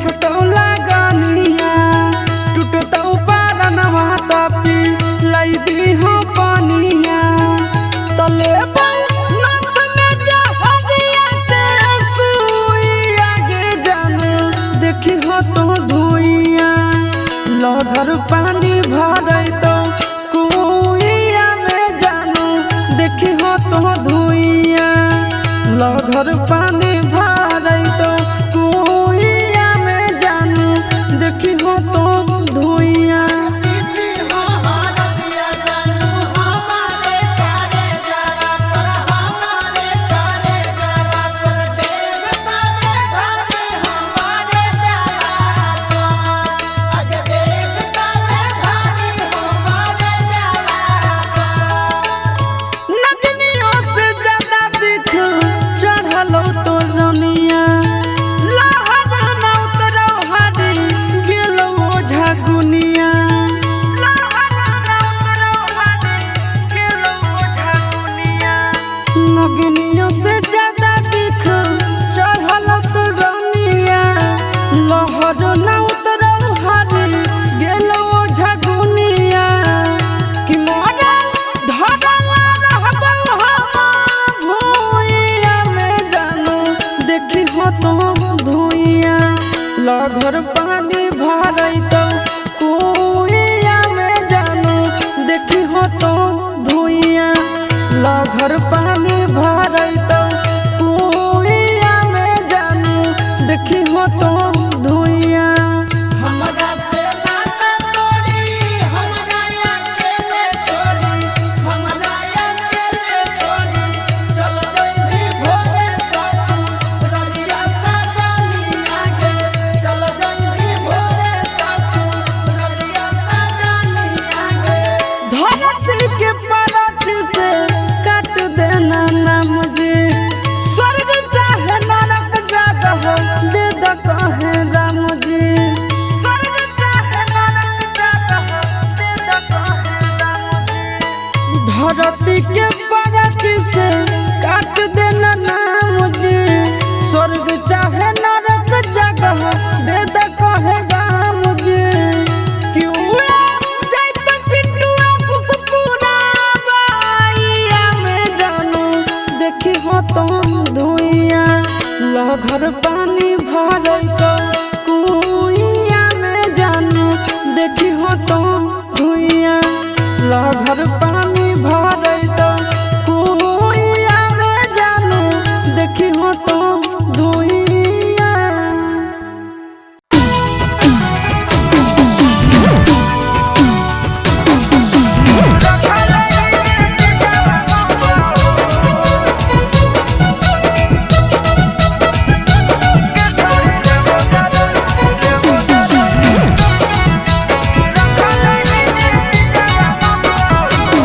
बैठतो लगनिया टूटतो पारनवा तपी लाई दी हो पानिया तले नस में जहरिया के सुई आगे जान देखी हो तो धुइया लहर पानी भरई तो कुइया में जानू देखी हो तो धुइया लहर पानी भरई तो कुइया में जानू देखी हो तो धुइया नगनियों से ज्यादा दिख चढ़ल तो रनिया लहर न उतरौ हरी गेलो झगुनिया कि मोरा धरल रहबौ हम भुइया में जानू देखी हो तो धुइया लहर पानी भरई तो कुइया में जानू देखी हो तो धुइया लहर पानी भरई तो कुइया में जानू देखी हो तो धुइया हमरा से नाता तोड़ी हमरा अकेले छोड़ी हमरा अकेले छोड़ी चल जइबी भोरे ससुर ररिया सजनी आगे चल जइबी भोरे ससुर ररिया सजनी आगे धरती के परत से काट देना ना मुझे स्वर्ग चाहे नरक जगह दे द कहे राम जी स्वर्ग चाहे नरक जगह दे द कहे राम जी धरती के परत से काट देना ना मुझे स्वर्ग चाहे नरक जगह दे द कहे राम जी क्यों जाइत चिट्टुआ सुसपुरा बाइया में जानू देखी हो तो धुइया लहर पानी भरई तो कुइया में जानू देखी हो तो धुइया लहर पानी भरई तो कुइया में जानू देखी हो तो धुइया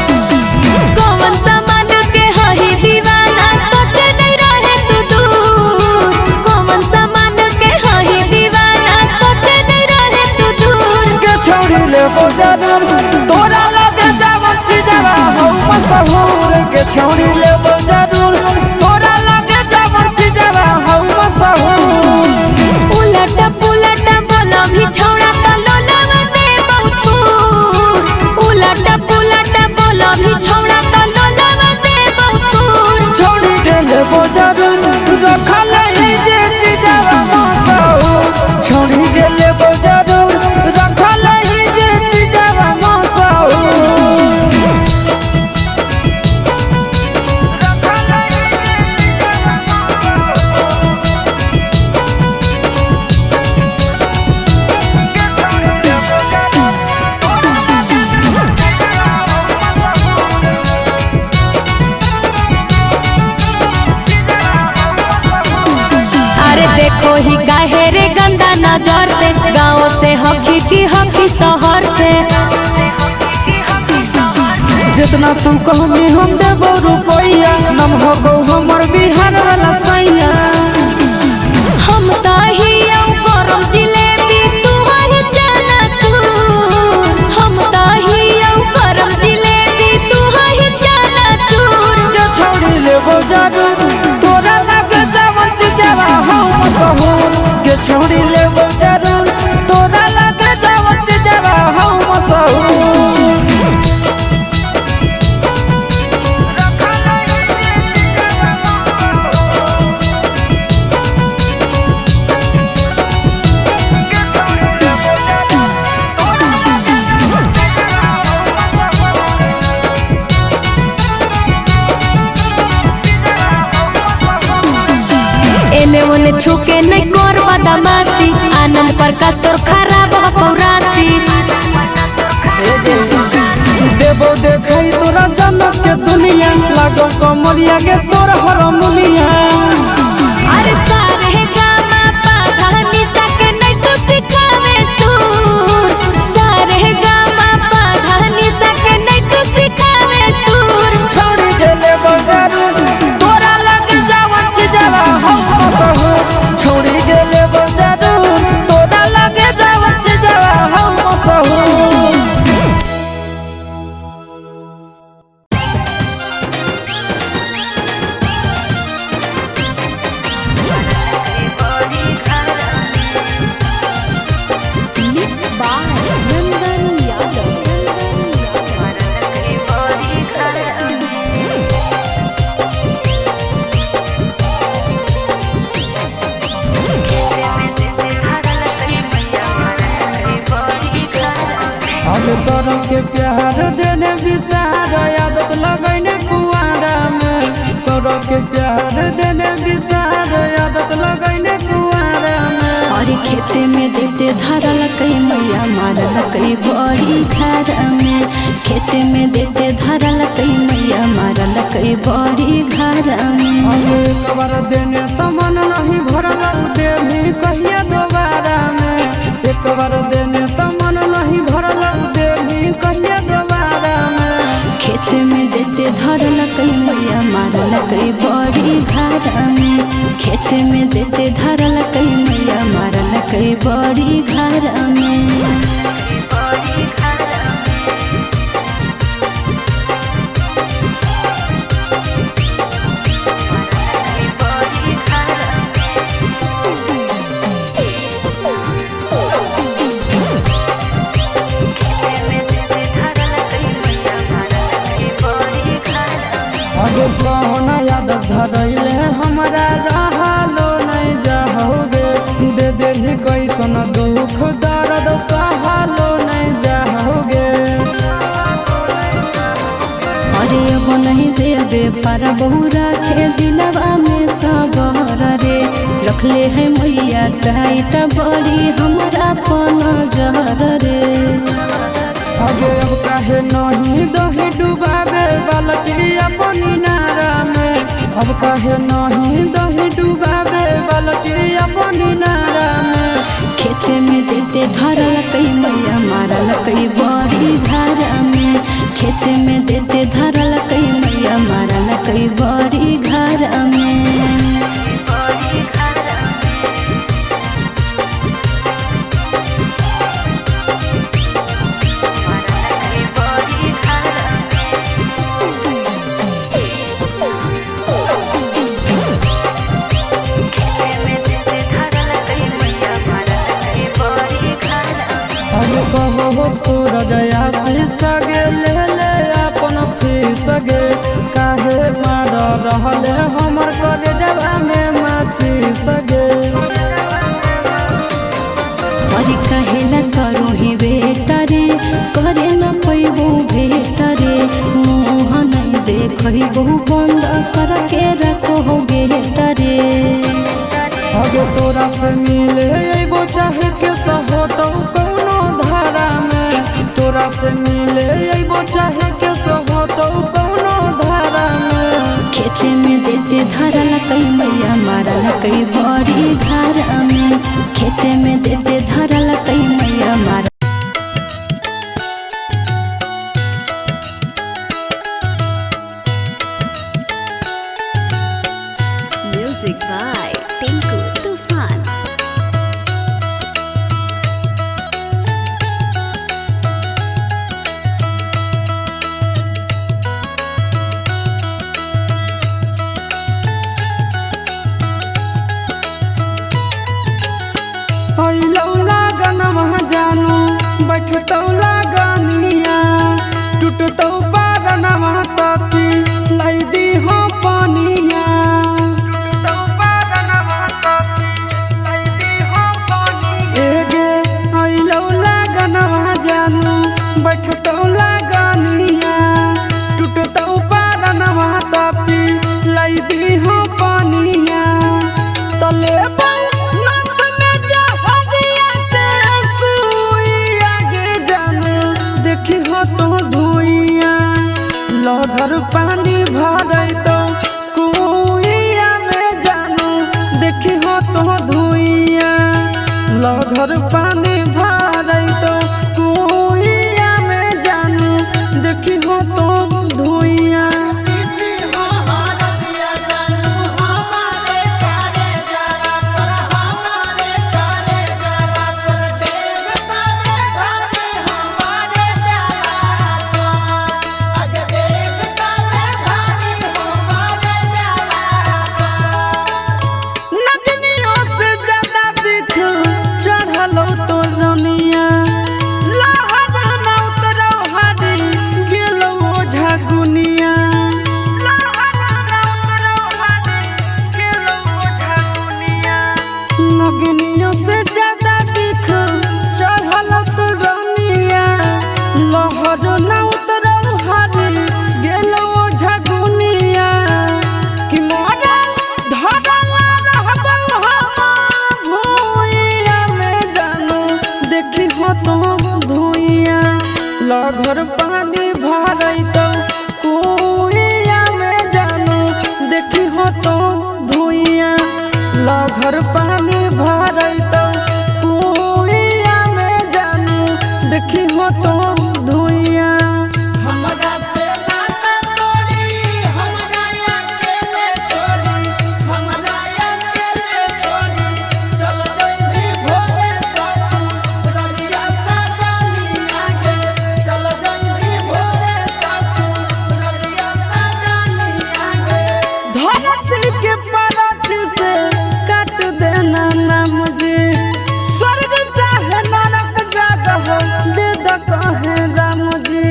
कौन सामान के हही दीवाना सट नहीं रहे तू दूर कौन सामान के हही दीवाना सट नहीं रहे तू दूर के छोड़ी ले बजारूर तोरा लगे जावन चीजवा हो मशहूर के छोड़ी ले बजारूर तोरा लगे जावन चीजवा हो मशहूर उलट पुलट बोला भी छौड़ा त लोलावा दे बहुतूर उलट पुलट बोला भी छौड़ा त लोलावा दे बहुतूर छोड़ी गेले बजारूर रखल ही जे चीजवा मशहूर छोड़ी गेले बजारूर रखल ही जे चीजवा मशहूर अरे देखो ही काहे रे गंदा नजर से गाँव से हकी की हकी शहर से जितना तू कहमी हम देबो रुपैया नम हो गो हमर बिहार वाला सैया हम ताही गरम जिलेबी तू ही जाना तू हम ताही गरम जिलेबी तू ही जाना तू के छोड़ी लेबो जरूर तोरा लगे जवन चीजवा हो मशहूर के छोड़ी लेबो एने ओने छुके नहीं कर बदमाशी आनंद प्रकाश तोर खराब हो राशि देवो देखई तोरा जनक के दुनिया लागो कमरिया के तोर हरमुनिया अरे सारे गामा पाधा निशा के नहीं तू सिखावे सुर सारे गामा पाधा निशा के नहीं तू सिखावे सुर छोड़ी गेले बजारू तोरा लगे जावन चीजवा हम मसहूर छोड़ी गेले बजारू तोरा लगे जावन चीजवा हम मसहूर तोरा के प्यार देने विसार आदत लगैने कुआरा में तोरा के प्यार देने विसार आदत लगैने कुआरा में और खेते में देते धरल कई मैया मारल कई बड़ी घर में खेते में देते धरल कई मैया मारल कई बड़ी घर में एक बार देने तो मन नहीं भरल देवी कहिया दोबारा में एक बार देने तो मन नहीं भरल देवी कहिया दोबारा में खेते में देते धरल कई मैया मारल कई बड़ी घर में खेते में देते धरल कई मैया मारल कई बड़ी घर में आगे कहना याद धरैले हमारा रहलो नहीं जाओगे दे दे कैसन दुख दर्द सहलो नहीं जाओगे अरे अब नहीं देवे पर बहुरा के दिलवा में सबर रे रखले है मैया टाइट बड़ी हमारा पन जहर रे आगे अब काहे नहीं दही डुबावे बालकी अपनी नारा में अब काहे नहीं दही डुबावे बालकी अपनी नारा में खेते में देते धरल कई मैया मारल कई बड़ी घर में खेते में देते धरल कई मैया मारल कई बड़ी घर में कहो सूरज आशीष सगे ले ले अपन फीस गे काहे मार रहले हमर करे जवा में माची सगे अरे कहे न करो ही बेटा रे करे न पैबू बेटा रे मुँह नहीं देखो बंद करके रखो बेटा रे आगे तोरा से मिले एगो चाहे के सहो तो कोनो धारा में तोरा से मिले एगो चाहे के सहो तो कोनो धारा में खेते में देते धरल कई मैया मारल कई बड़ी घर में खेते में देते धरल कई मैया मारल म्यूजिक बाय टिंकू तूफान लौला गनवा जानू बैठतौ लागनिया टूटतौ बारनवा तपी लाई दी हो पानिया एगे लौला गनवा जानू बैठतौ लागनिया टूटतौ बारनवा तपी लाई दी हो पानिया तले लहर पानी भरई तो कुइया में जानू देखी हो तो धुइया लहर पानी भरई तो कुइया में जानू देखी हो तो धुइया किसी हो हरदिया जानू हमारे प्यारे जरा पर हमारे प्यारे जरा पर देवता में घरे हमारे जरा पर अज देवता में घरे हमारे जरा पर नगनियों से ज्यादा बिख चढ़लो तो रनिया लहर न उतरो हाडी गेलो झगुनिया नगनियों से ज्यादा बिख चढ़लो तो रनिया लहर न उतरो हाडी गेलो झगुनिया कि मोरा धरला रहबो हम भुइया में जानू देखी हो तो धुइया लहर पानी भरई तो कुइया में जानू देखी हो तो धुइया लहर पानी भरई तो कुइया में जानू देखी हो तो धुइया हमरा से नाता तोड़ी हमरा अकेले छोड़ी हमरा अकेले छोड़ी चल जइबी भोरे ससुर ररिया सजनी आगे चल जइबी भोरे ससुर ररिया सजनी आगे धरती के परत से काट देना ना मुझे स्वर्ग चाहे नरक जगह दे द कहे राम जी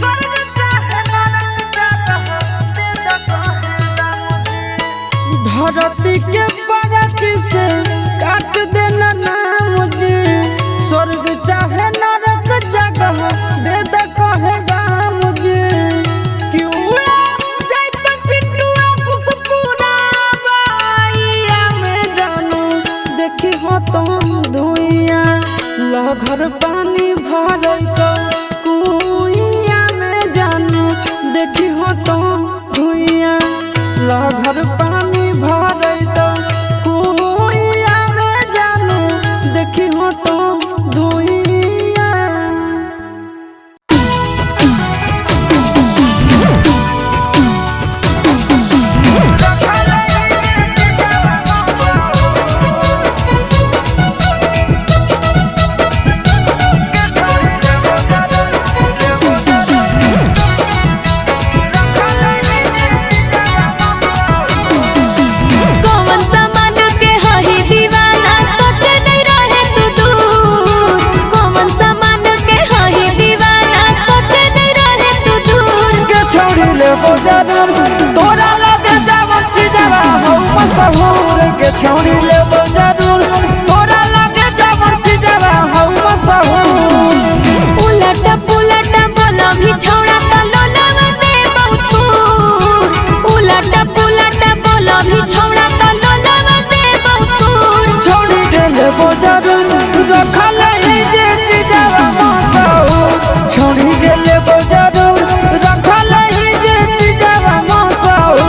स्वर्ग चाहे नरक जगह दे द कहे राम जी धरती के परत से काट देना ना मुझे स्वर्ग चाहे नरक जगह दे द कहे राम जी क्यों जाइत चिट्टुआ सुसपुरा बाइया में जानू देखी हो तो धुइया लहर पानी भरई तो कुइया में जानू देखी हो तो धुइया लहर पानी भरई तो कुइया में जानू देखी हो तो धुइया कौन सामान के हही दीवाना सट नहीं रहे तू दूर कौन सामान के हही दीवाना सट नहीं रहे तू दूर के छोड़ी ले जरूर तोरा लगे जावन चीजवा हो मशहूर के छोड़ी ले जरूर तोरा लगे जावन चीजवा हो मशहूर उलट पुलट बोला भी छौड़ा त लोलावा दे बहुतूर उलट पुलट बोला भी छौड़ा त लोलावा दे बहुतूर छोड़ी गेले जरूर रखल ही जे चीजवा मशहूर छोड़ी गेले जरूर रखल ही जे चीजवा मशहूर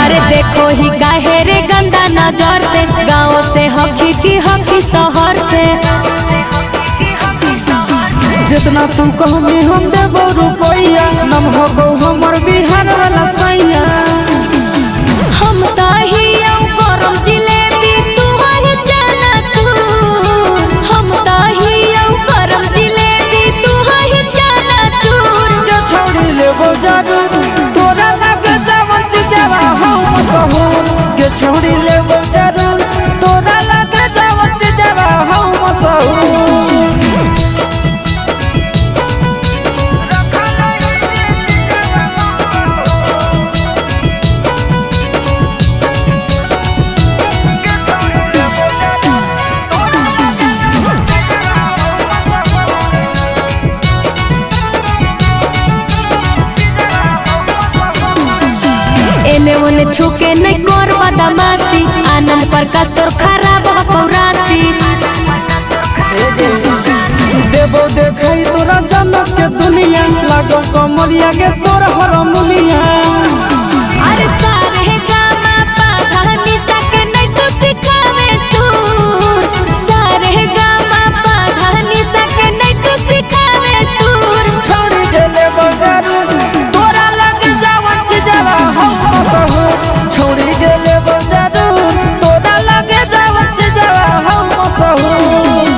अरे देखो ही काहे रे गंदा नजर से गाँव से हकी की हकी शहर से जितना तू कहमी हम देबो रुपैया नम हो हमर बिहार वाला सैया हम ताही गरम जिलेबी तू ही जाना तू हम ताही गरम जिलेबी तू ही जाना तू के छोड़ी लेबो जरूर तोरा लगे जावन चीजवा हो मशहूर के छोड़ी लेबो जरूर तोरा लगे जावन चीजवा हो मशहूर एने ओने छुके नहीं कर बदमाशी आनंद प्रकाश तोर खराब हो राशि देवो देखाई तोरा जनक के दुनिया लागो कमरिया के तोर हरमुनिया अरे सारे गामा पाधा निशा के नहीं तू सिखावे सुर सारे गामा पाधा निशा के नहीं तू सिखावे सुर छोड़ी गेले बजारू तोरा लगे जावन चीजवा हम मसहूर छोड़ी गेले बजारू तोरा लगे जावन चीजवा हम मसहूर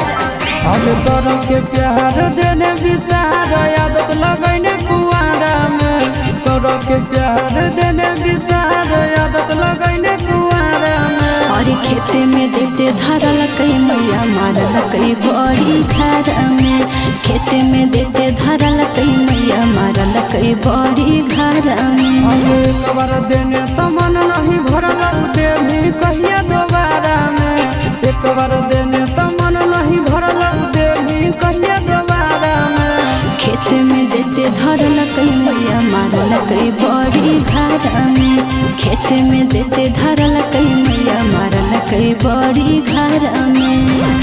तोरा के प्यार देने विसार आदत लगैने कुआरा में तोरा के प्यार देने विसार आदत लगैने कुआरा में और खेते में देते धरल कई मैया मारल कई बड़ी घर में खेते में देते धरल कई मैया मारल कई बड़ी घर में एक बार देने तो मन नहीं भरल देवी कहिया दोबारा में एक बार देने तो मन नहीं भरल देवी कहिया दोबारा में खेते में देते धरल कई मैया मारल कई बड़ी घर में खेते में देते धरल कई मैया मारल कई बड़ी घर में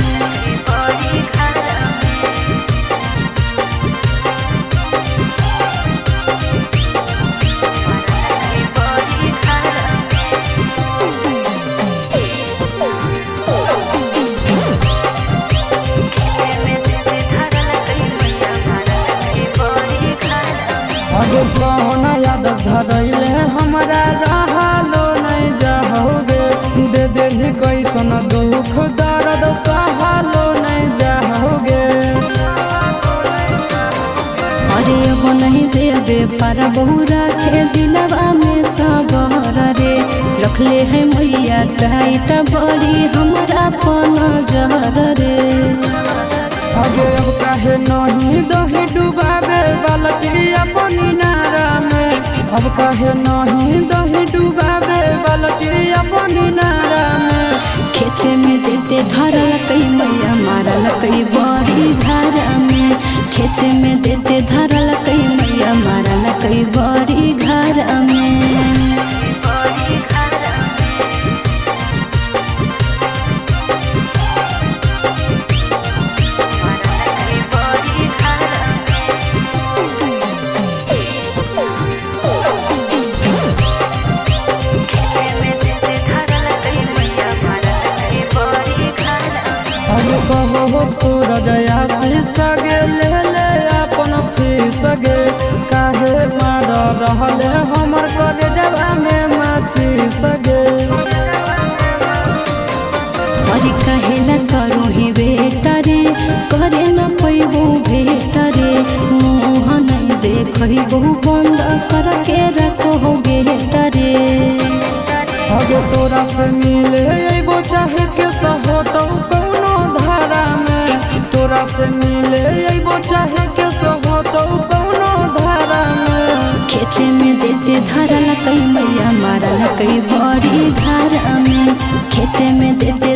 अगर कहोना याद धरैले हमारा रहलो नहीं जाओगे दे देली कैसन दुख दर्द सहलो नहीं जाओगे अरे अब नहीं देवे पर बहुरा के दिलवा में सबर रे रखले है मैया टाइट बड़ी हमारा पन जहर रे आगे अब काहे नहीं दही डुबावे बालकी अपनी नारा में अब काहे नहीं दही डुबावे बालकी अपनी नारा में खेते में देते धरल कई मैया मारल कई बड़ी घर में खेते में देते धरल कई मैया मारल कई बड़ी घर में कहो सूरज आशीष सगे ले ले अपन फीस गे काहे मार रहले हमर करे जवा में माची सगे अरे कहे न करू ही बेटा रे करे न पैबू बेटा रे मुँह नहीं देखबू बंद करके रखो बेटा रे अगे तोरा से मिले अइबो चाहे के सहो तो कौनो धारा में तोरा से मिले अइबो चाहे के सहो तो कौनो धारा में खेते में देते धरल कई मैया मारल कई बड़ी घर में खेते में देते